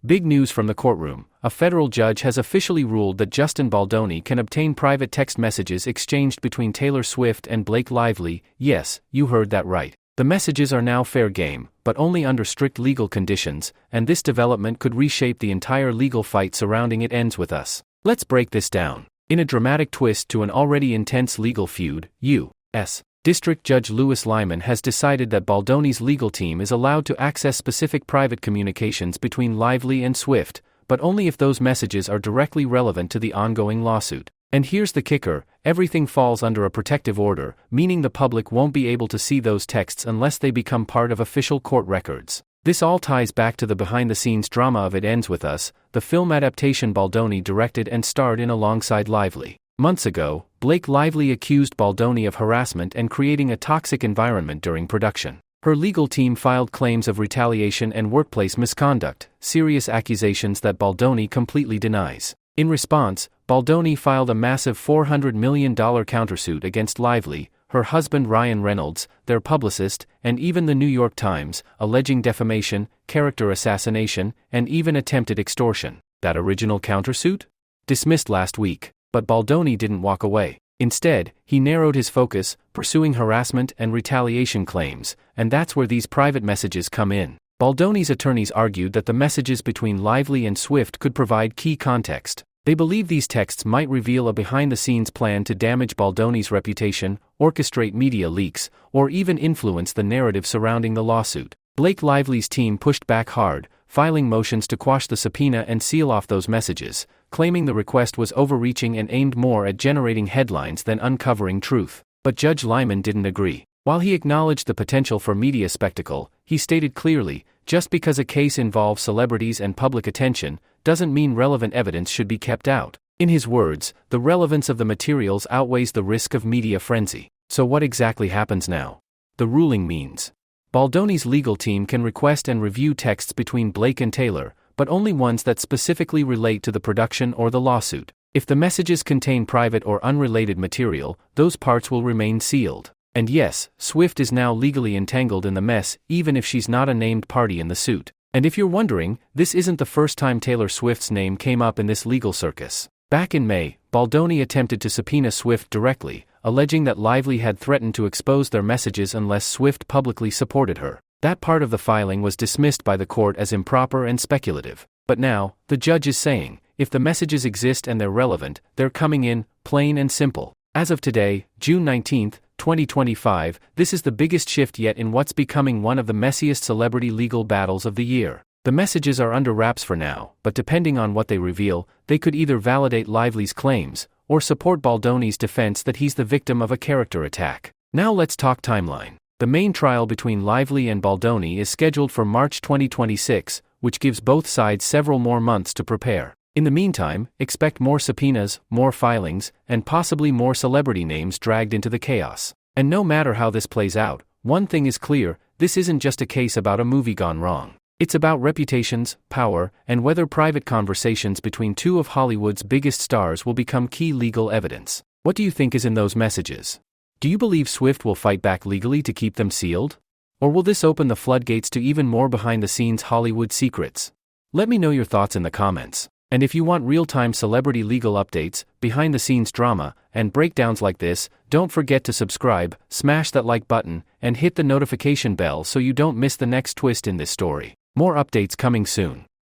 Big news from the courtroom. A federal judge has officially ruled that Justin Baldoni can obtain private text messages exchanged between Taylor Swift and Blake Lively. Yes, you heard that right. The messages are now fair game, but only under strict legal conditions, and this development could reshape the entire legal fight surrounding It Ends With Us. Let's break this down. In a dramatic twist to an already intense legal feud, U.S. District Judge Lewis Liman has decided that Baldoni's legal team is allowed to access specific private communications between Lively and Swift, but only if those messages are directly relevant to the ongoing lawsuit. And here's the kicker, everything falls under a protective order, meaning the public won't be able to see those texts unless they become part of official court records. This all ties back to the behind-the-scenes drama of It Ends With Us, the film adaptation Baldoni directed and starred in alongside Lively. Months ago, Blake Lively accused Baldoni of harassment and creating a toxic environment during production. Her legal team filed claims of retaliation and workplace misconduct, serious accusations that Baldoni completely denies. In response, Baldoni filed a massive $400 million countersuit against Lively, her husband Ryan Reynolds, their publicist, and even the New York Times, alleging defamation, character assassination, and even attempted extortion. That original countersuit? Dismissed last week. But Baldoni didn't walk away. Instead, he narrowed his focus, pursuing harassment and retaliation claims, and that's where these private messages come in. Baldoni's attorneys argued that the messages between Lively and Swift could provide key context. They believe these texts might reveal a behind-the-scenes plan to damage Baldoni's reputation, orchestrate media leaks, or even influence the narrative surrounding the lawsuit. Blake Lively's team pushed back hard, filing motions to quash the subpoena and seal off those messages, claiming the request was overreaching and aimed more at generating headlines than uncovering truth. But Judge Liman didn't agree. While he acknowledged the potential for media spectacle, he stated clearly, just because a case involves celebrities and public attention, doesn't mean relevant evidence should be kept out. In his words, the relevance of the materials outweighs the risk of media frenzy. So what exactly happens now? The ruling means Baldoni's legal team can request and review texts between Blake and Taylor, but only ones that specifically relate to the production or the lawsuit. If the messages contain private or unrelated material, those parts will remain sealed. And yes, Swift is now legally entangled in the mess, even if she's not a named party in the suit. And if you're wondering, this isn't the first time Taylor Swift's name came up in this legal circus. Back in May, Baldoni attempted to subpoena Swift directly, alleging that Lively had threatened to expose their messages unless Swift publicly supported her. That part of the filing was dismissed by the court as improper and speculative. But now, the judge is saying, if the messages exist and they're relevant, they're coming in, plain and simple. As of today, June 19, 2025, this is the biggest shift yet in what's becoming one of the messiest celebrity legal battles of the year. The messages are under wraps for now, but depending on what they reveal, they could either validate Lively's claims, or support Baldoni's defense that he's the victim of a character attack. Now let's talk timeline. The main trial between Lively and Baldoni is scheduled for March 2026, which gives both sides several more months to prepare. In the meantime, expect more subpoenas, more filings, and possibly more celebrity names dragged into the chaos. And no matter how this plays out, one thing is clear, this isn't just a case about a movie gone wrong. It's about reputations, power, and whether private conversations between two of Hollywood's biggest stars will become key legal evidence. What do you think is in those messages? Do you believe Swift will fight back legally to keep them sealed? Or will this open the floodgates to even more behind-the-scenes Hollywood secrets? Let me know your thoughts in the comments. And if you want real-time celebrity legal updates, behind-the-scenes drama, and breakdowns like this, don't forget to subscribe, smash that like button, and hit the notification bell so you don't miss the next twist in this story. More updates coming soon.